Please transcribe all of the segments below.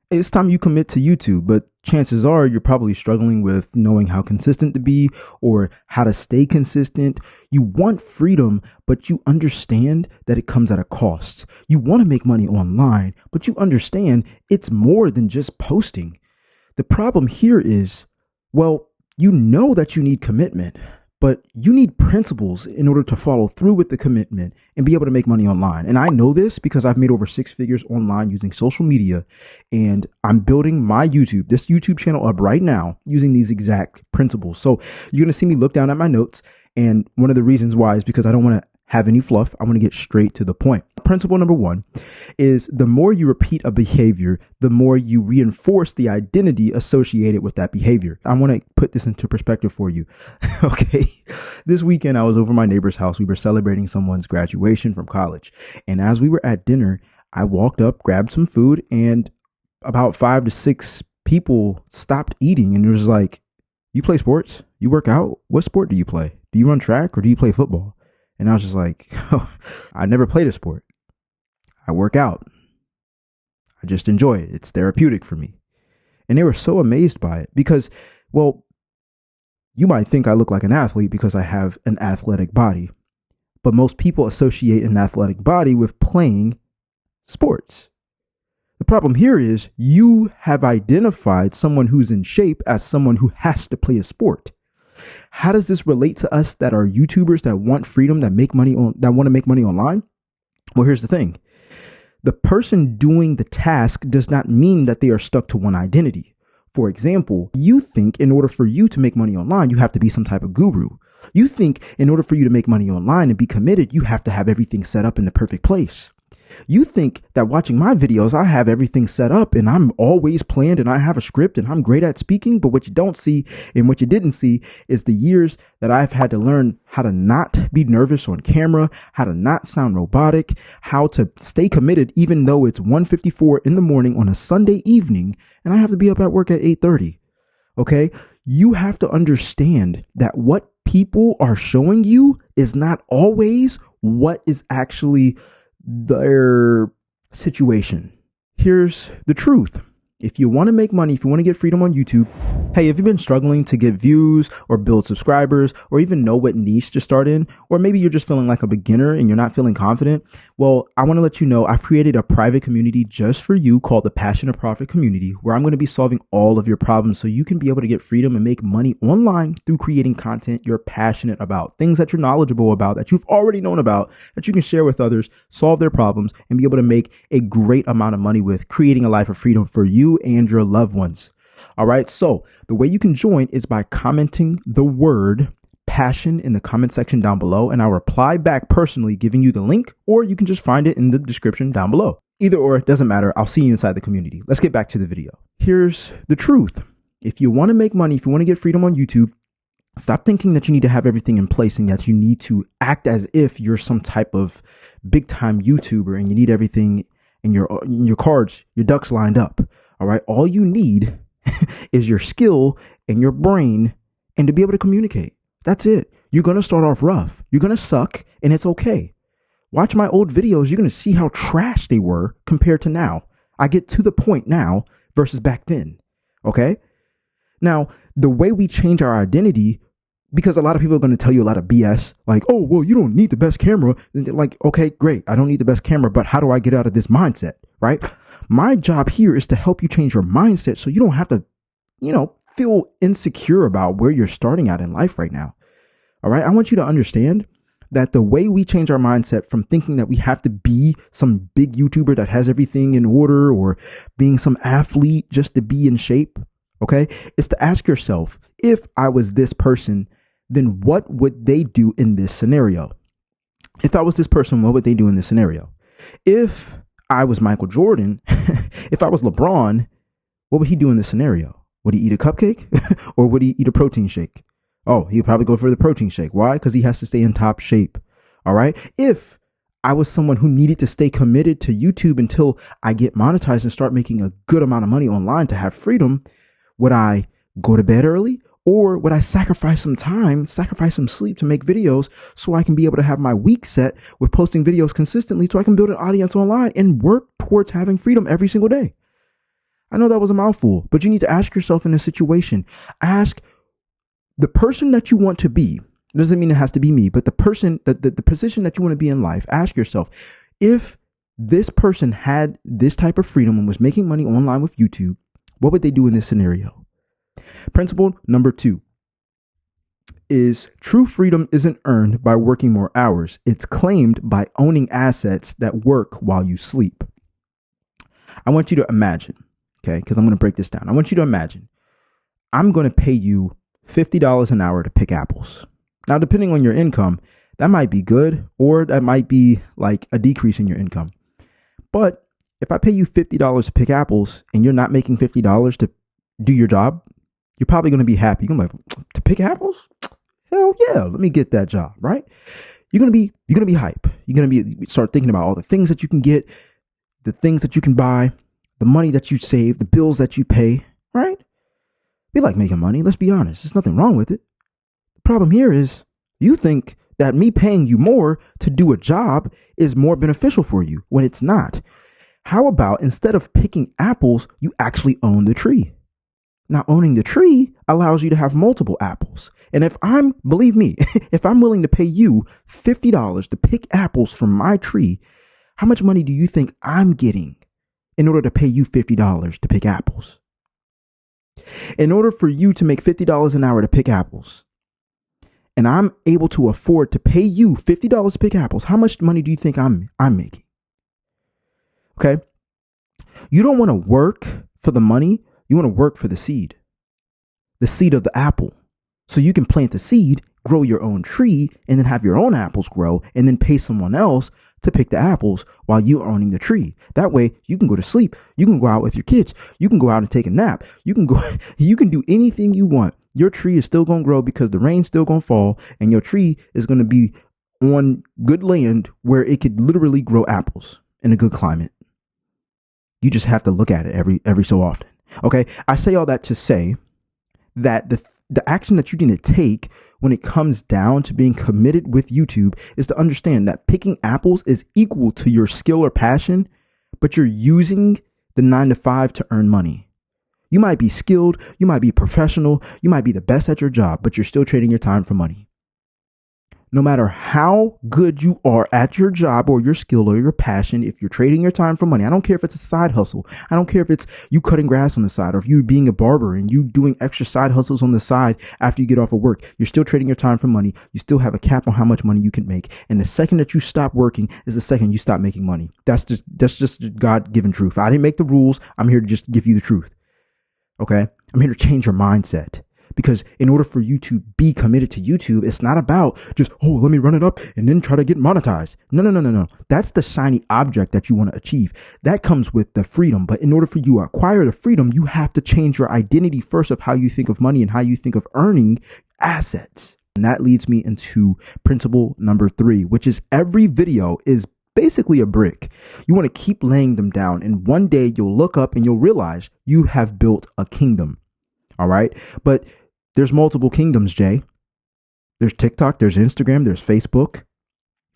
It's time you commit to YouTube, but chances are you're probably struggling with knowing how consistent to be or how to stay consistent. You want freedom, but you understand that it comes at a cost. You want to make money online, but you understand it's more than just posting. The problem here is, well, you know that you need commitment, but you need principles in order to follow through with the commitment and be able to make money online. And I know this because I've made over 6 figures online using social media, and I'm building this YouTube channel up right now using these exact principles. So you're going to see me look down at my notes. And one of the reasons why is because I don't want to have any fluff. I want to get straight to the point. Principle number 1 is the more you repeat a behavior, the more you reinforce the identity associated with that behavior. I want to put this into perspective for you. Okay. This weekend, I was over my neighbor's house. We were celebrating someone's graduation from college. And as we were at dinner, I walked up, grabbed some food, and about 5 to 6 people stopped eating. And it was like, you play sports? You work out? What sport do you play? Do you run track or do you play football? And I was just like, I never played a sport. I work out. I just enjoy it. It's therapeutic for me. And they were so amazed by it because, well, you might think I look like an athlete because I have an athletic body. But most people associate an athletic body with playing sports. The problem here is you have identified someone who's in shape as someone who has to play a sport. How does this relate to us that are YouTubers that want freedom, that want to make money online? Well, here's the thing. The person doing the task does not mean that they are stuck to one identity. For example, you think in order for you to make money online, you have to be some type of guru. You think in order for you to make money online and be committed, you have to have everything set up in the perfect place. You think that watching my videos, I have everything set up and I'm always planned and I have a script and I'm great at speaking. But what you don't see and what you didn't see is the years that I've had to learn how to not be nervous on camera, how to not sound robotic, how to stay committed, even though it's 1:54 in the morning on a Sunday evening and I have to be up at work at 8:30. Okay. You have to understand that what people are showing you is not always what is actually their situation. Here's the truth. If you want to make money, if you want to get freedom on YouTube, hey, if you've been struggling to get views or build subscribers or even know what niche to start in, or maybe you're just feeling like a beginner and you're not feeling confident, well, I want to let you know I've created a private community just for you called the Passion to Profit Community, where I'm going to be solving all of your problems so you can be able to get freedom and make money online through creating content you're passionate about, things that you're knowledgeable about, that you've already known about, that you can share with others, solve their problems, and be able to make a great amount of money with, creating a life of freedom for you and your loved ones. All right. So the way you can join is by commenting the word passion in the comment section down below, and I'll reply back personally giving you the link, or you can just find it in the description down below. Either or, it doesn't matter. I'll see you inside the community. Let's get back to the video. Here's the truth. If you want to make money, if you want to get freedom on YouTube, stop thinking that you need to have everything in place and that you need to act as if you're some type of big time YouTuber and you need everything in your cards, your ducks lined up. All right. All you need is your skill and your brain and to be able to communicate. That's it. You're going to start off rough. You're going to suck and it's okay. Watch my old videos. You're going to see how trash they were compared to now. I get to the point now versus back then. Okay. Now, the way we change our identity, because a lot of people are going to tell you a lot of BS, like, oh, well, you don't need the best camera. And they're like, okay, great. I don't need the best camera, but how do I get out of this mindset? Right? My job here is to help you change your mindset so you don't have to, feel insecure about where you're starting out in life right now. All right. I want you to understand that the way we change our mindset from thinking that we have to be some big YouTuber that has everything in order or being some athlete just to be in shape, okay, is to ask yourself, if I was this person, then what would they do in this scenario? If I was this person, what would they do in this scenario? If I was Michael Jordan, if I was LeBron, what would he do in this scenario? Would he eat a cupcake or would he eat a protein shake? Oh, he'd probably go for the protein shake. Why? Because he has to stay in top shape. All right. If I was someone who needed to stay committed to YouTube until I get monetized and start making a good amount of money online to have freedom, would I go to bed early? Or would I sacrifice some time, sacrifice some sleep to make videos so I can be able to have my week set with posting videos consistently so I can build an audience online and work towards having freedom every single day? I know that was a mouthful, but you need to ask yourself in a situation, ask the person that you want to be. It doesn't mean it has to be me, but the person, the position that you want to be in life, ask yourself, if this person had this type of freedom and was making money online with YouTube, what would they do in this scenario? Principle number 2 is true freedom isn't earned by working more hours. It's claimed by owning assets that work while you sleep. I want you to imagine, okay, because I'm going to break this down. I want you to imagine I'm going to pay you $50 an hour to pick apples. Now, depending on your income, that might be good, or that might be like a decrease in your income. But if I pay you $50 to pick apples and you're not making $50 to do your job, you're probably going to be happy. You're going to be like, to pick apples? Hell yeah, let me get that job, right? You're going to be hype. You're going to start thinking about all the things that you can get, the things that you can buy, the money that you save, the bills that you pay, right? We like making money. Let's be honest. There's nothing wrong with it. The problem here is you think that me paying you more to do a job is more beneficial for you when it's not. How about instead of picking apples, you actually own the tree? Now, owning the tree allows you to have multiple apples. And believe me, if I'm willing to pay you $50 to pick apples from my tree, how much money do you think I'm getting in order to pay you $50 to pick apples? In order for you to make $50 an hour to pick apples, and I'm able to afford to pay you $50 to pick apples, how much money do you think I'm making? Okay. You don't want to work for the money. You want to work for the seed of the apple. So you can plant the seed, grow your own tree, and then have your own apples grow, and then pay someone else to pick the apples while you're owning the tree. That way you can go to sleep. You can go out with your kids. You can go out and take a nap. You can do anything you want. Your tree is still going to grow because the rain's still going to fall, and your tree is going to be on good land where it could literally grow apples in a good climate. You just have to look at it every so often. Okay. I say all that to say that the action that you need to take when it comes down to being committed with YouTube is to understand that picking apples is equal to your skill or passion, but you're using the 9 to 5 to earn money. You might be skilled, you might be professional, you might be the best at your job, but you're still trading your time for money. No matter how good you are at your job or your skill or your passion, if you're trading your time for money, I don't care if it's a side hustle. I don't care if it's you cutting grass on the side, or if you being a barber and you doing extra side hustles on the side after you get off of work. You're still trading your time for money. You still have a cap on how much money you can make. And the second that you stop working is the second you stop making money. That's just God-given truth. I didn't make the rules. I'm here to just give you the truth. Okay? I'm here to change your mindset. Because in order for you to be committed to YouTube, it's not about just, let me run it up and then try to get monetized. No. That's the shiny object that you want to achieve. That comes with the freedom. But in order for you to acquire the freedom, you have to change your identity first of how you think of money and how you think of earning assets. And that leads me into principle number 3, which is every video is basically a brick. You want to keep laying them down. And one day you'll look up and you'll realize you have built a kingdom. All right. But there's multiple kingdoms, Jay. There's TikTok, there's Instagram, there's Facebook,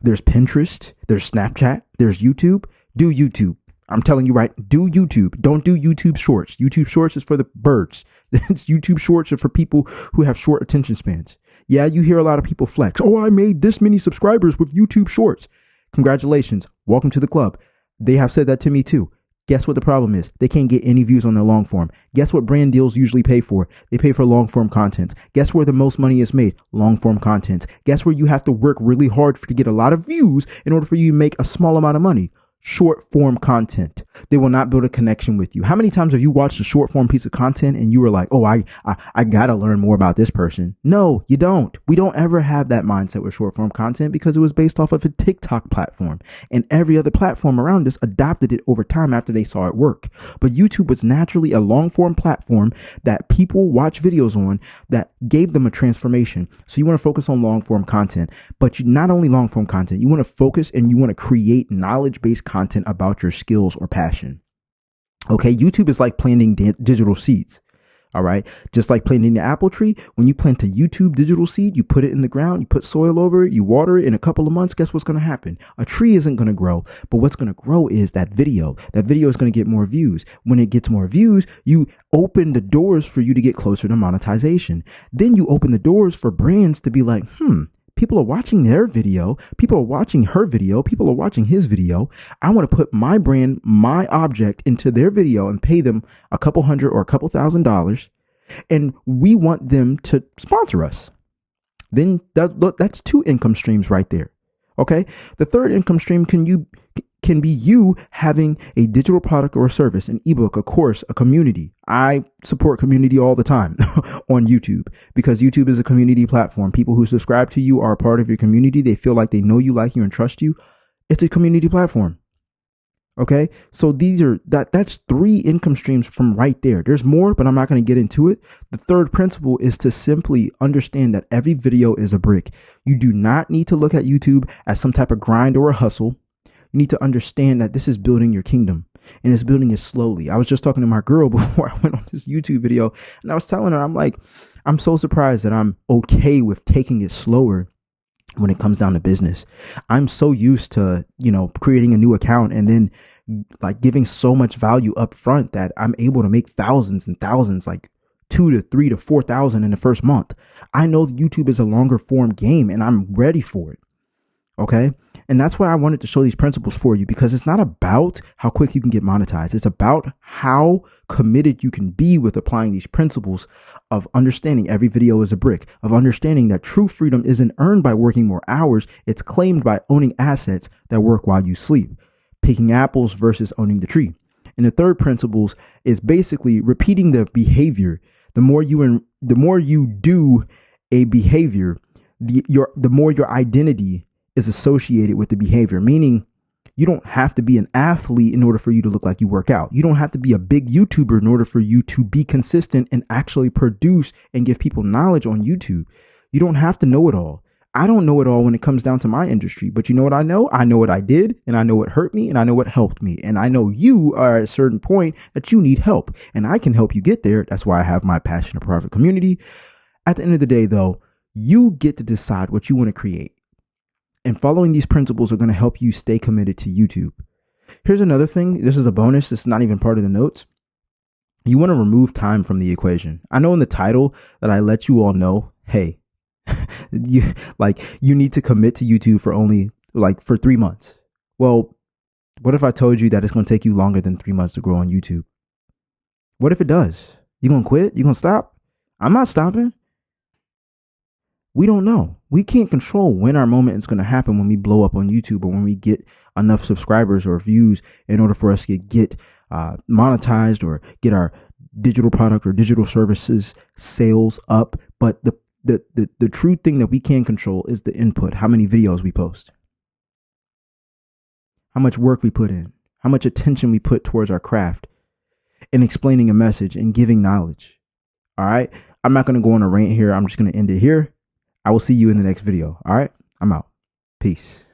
there's Pinterest, there's Snapchat, there's YouTube. Do YouTube. I'm telling you, right? Do YouTube. Don't do YouTube Shorts. YouTube Shorts is for the birds. YouTube Shorts are for people who have short attention spans. Yeah, you hear a lot of people flex. I made this many subscribers with YouTube Shorts. Congratulations. Welcome to the club. They have said that to me too. Guess what the problem is? They can't get any views on their long form. Guess what brand deals usually pay for? They pay for long form content. Guess where the most money is made? Long form content. Guess where you have to work really hard to get a lot of views in order for you to make a small amount of money? Short form content. They will not build a connection with you. How many times have you watched a short form piece of content and you were like, I gotta learn more about this person? No, you don't. We don't ever have that mindset with short form content because it was based off of a TikTok platform, and every other platform around us adopted it over time after they saw it work. But YouTube was naturally a long form platform that people watch videos on that gave them a transformation. So you want to focus on long form content, but you not only long form content, you want to focus and you want to create knowledge based content about your skills or passion. Okay, YouTube is like planting digital seeds. All right. Just like planting the apple tree, when you plant a YouTube digital seed, you put it in the ground, you put soil over it, you water it. In a couple of months, guess what's going to happen? A tree isn't going to grow, but what's going to grow is that video. That video is going to get more views. When it gets more views, you open the doors for you to get closer to monetization. Then you open the doors for brands to be like, people are watching their video. People are watching her video. People are watching his video. I want to put my brand, my object into their video and pay them a couple $100 or a couple $1,000. And we want them to sponsor us. Then that's 2 income streams right there. Okay. The third income stream can be you having a digital product or a service, an ebook, a course, a community. I support community all the time on YouTube because YouTube is a community platform. People who subscribe to you are a part of your community. They feel like they know you, like you, and trust you. It's a community platform. Okay. So that's 3 income streams from right there. There's more, but I'm not going to get into it. The third principle is to simply understand that every video is a brick. You do not need to look at YouTube as some type of grind or a hustle. You need to understand that this is building your kingdom and it's building it slowly. I was just talking to my girl before I went on this YouTube video and I was telling her, I'm like, I'm so surprised that I'm okay with taking it slower when it comes down to business. I'm so used to, creating a new account and then like giving so much value up front that I'm able to make thousands and thousands, like 2 to 3 to 4,000 in the first month. I know YouTube is a longer form game and I'm ready for it. Okay. And that's why I wanted to show these principles for you, because it's not about how quick you can get monetized. It's about how committed you can be with applying these principles of understanding every video is a brick, of understanding that true freedom isn't earned by working more hours. It's claimed by owning assets that work while you sleep, picking apples versus owning the tree. And the third principles is basically repeating the behavior. The more you do a behavior, the more your identity is associated with the behavior, meaning you don't have to be an athlete in order for you to look like you work out. You don't have to be a big YouTuber in order for you to be consistent and actually produce and give people knowledge on YouTube. You don't have to know it all. I don't know it all when it comes down to my industry, but you know what I know? I know what I did, and I know what hurt me, and I know what helped me. And I know you are at a certain point that you need help, and I can help you get there. That's why I have my Passionate Profit community. At the end of the day, though, you get to decide what you want to create. And following these principles are going to help you stay committed to YouTube. Here's another thing. This is a bonus. This is not even part of the notes. You want to remove time from the equation. I know in the title that I let you all know, hey, you need to commit to YouTube for 3 months. Well, what if I told you that it's going to take you longer than 3 months to grow on YouTube? What if it does? You going to quit? You going to stop? I'm not stopping. We don't know. We can't control when our moment is going to happen when we blow up on YouTube or when we get enough subscribers or views in order for us to get monetized or get our digital product or digital services sales up. But the true thing that we can control is the input, how many videos we post, how much work we put in, how much attention we put towards our craft and explaining a message and giving knowledge. All right. I'm not going to go on a rant here. I'm just going to end it here. I will see you in the next video. All right. I'm out. Peace.